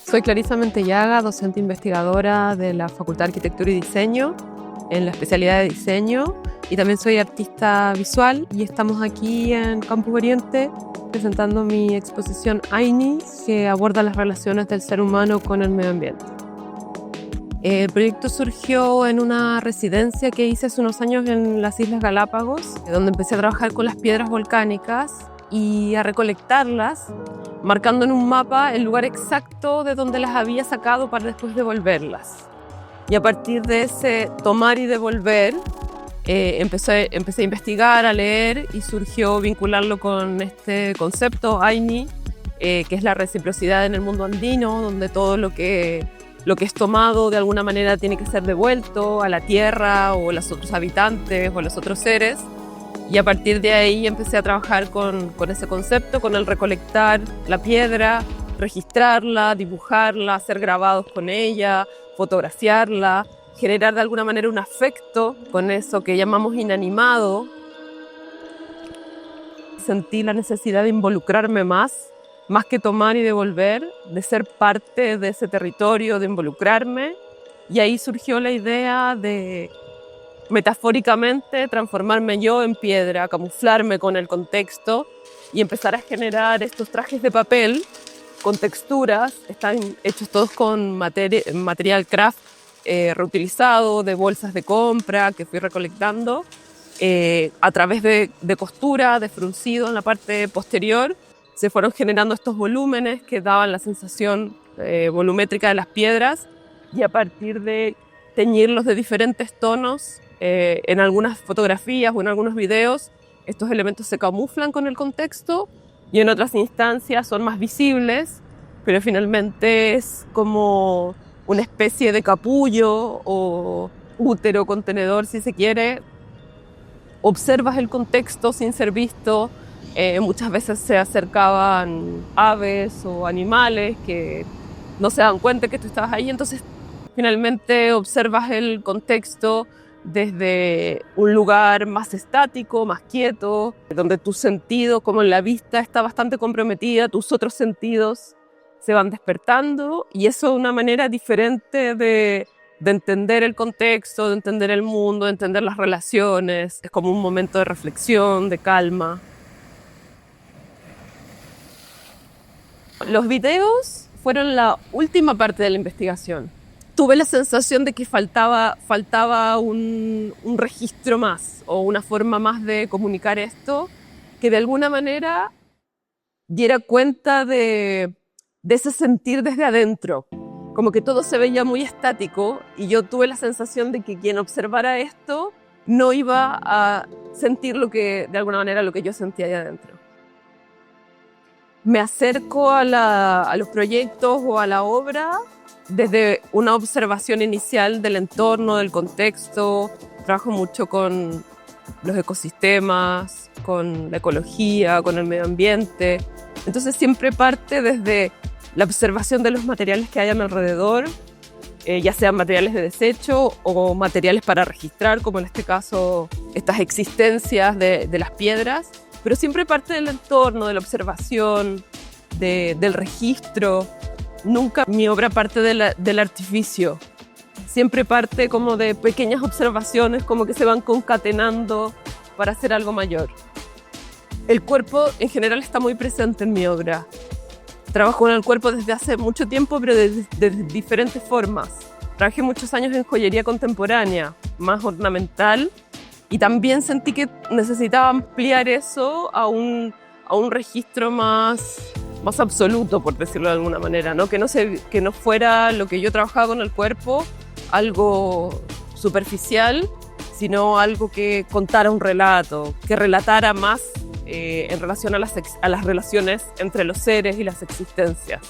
Soy Clarisa Mentellaga, docente investigadora de la Facultad de Arquitectura y Diseño en la especialidad de diseño, y también soy artista visual, y estamos aquí en Campus Oriente presentando mi exposición AINI, que aborda las relaciones del ser humano con el medio ambiente. El proyecto surgió en una residencia que hice hace unos años en las Islas Galápagos, donde empecé a trabajar con las piedras volcánicas y a recolectarlas, marcando en un mapa el lugar exacto de donde las había sacado para después devolverlas. Y a partir de ese tomar y devolver, empecé a investigar, a leer, y surgió vincularlo con este concepto AINI, que es la reciprocidad en el mundo andino, donde todo lo que es tomado de alguna manera tiene que ser devuelto a la tierra o a los otros habitantes o a los otros seres. Y a partir de ahí empecé a trabajar con ese concepto, con el recolectar la piedra, registrarla, dibujarla, hacer grabados con ella, fotografiarla, generar de alguna manera un afecto con eso que llamamos inanimado. Sentí la necesidad de involucrarme más que tomar y devolver, de ser parte de ese territorio, de involucrarme. Y ahí surgió la idea de, metafóricamente, transformarme yo en piedra, camuflarme con el contexto y empezar a generar estos trajes de papel con texturas. Están hechos todos con material craft reutilizado, de bolsas de compra que fui recolectando a través de costura, de fruncido en la parte posterior. Se fueron generando estos volúmenes que daban la sensación volumétrica de las piedras, y a partir de teñirlos de diferentes tonos, en algunas fotografías o en algunos videos, estos elementos se camuflan con el contexto, y en otras instancias son más visibles, pero finalmente es como una especie de capullo o útero contenedor, si se quiere. Observas el contexto sin ser visto. Muchas veces se acercaban aves o animales que no se dan cuenta que tú estabas ahí, entonces finalmente observas el contexto desde un lugar más estático, más quieto, donde tu sentido, como la vista, está bastante comprometida, tus otros sentidos se van despertando, y eso es una manera diferente de entender el contexto, de entender el mundo, de entender las relaciones. Es como un momento de reflexión, de calma. Los videos fueron la última parte de la investigación. Tuve la sensación de que faltaba un registro más, o una forma más de comunicar esto, que de alguna manera diera cuenta de ese sentir desde adentro. Como que todo se veía muy estático, y yo tuve la sensación de que quien observara esto no iba a sentir de alguna manera lo que yo sentía ahí adentro. Me acerco a los proyectos o a la obra desde una observación inicial del entorno, del contexto. Trabajo mucho con los ecosistemas, con la ecología, con el medio ambiente. Entonces siempre parte desde la observación de los materiales que hay a mi alrededor, ya sean materiales de desecho o materiales para registrar, como en este caso estas existencias de las piedras. Pero siempre parte del entorno, de la observación, del registro. Nunca mi obra parte del artificio. Siempre parte como de pequeñas observaciones, como que se van concatenando para hacer algo mayor. El cuerpo en general está muy presente en mi obra. Trabajo con el cuerpo desde hace mucho tiempo, pero de diferentes formas. Trabajé muchos años en joyería contemporánea, más ornamental, y también sentí que necesitaba ampliar eso a un registro más absoluto, por decirlo de alguna manera, ¿no? Que no fuera lo que yo trabajaba con el cuerpo, algo superficial, sino algo que contara un relato, que relatara más en relación a las relaciones entre los seres y las existencias.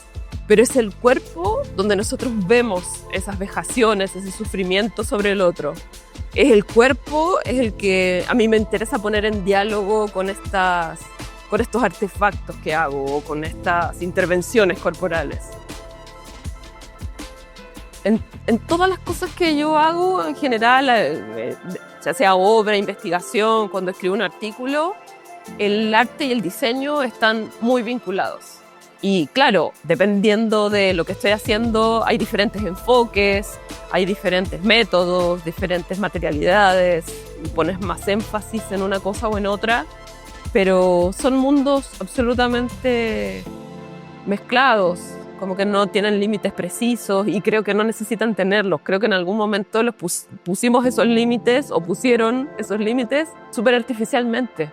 Pero es el cuerpo donde nosotros vemos esas vejaciones, ese sufrimiento sobre el otro. Es el cuerpo, es el que a mí me interesa poner en diálogo con estos artefactos que hago, o con estas intervenciones corporales. En todas las cosas que yo hago, en general, ya sea obra, investigación, cuando escribo un artículo, el arte y el diseño están muy vinculados. Y claro, dependiendo de lo que estoy haciendo, hay diferentes enfoques, hay diferentes métodos, diferentes materialidades, y pones más énfasis en una cosa o en otra, pero son mundos absolutamente mezclados, como que no tienen límites precisos y creo que no necesitan tenerlos. Creo que en algún momento los pusimos esos límites o pusieron esos límites súper artificialmente.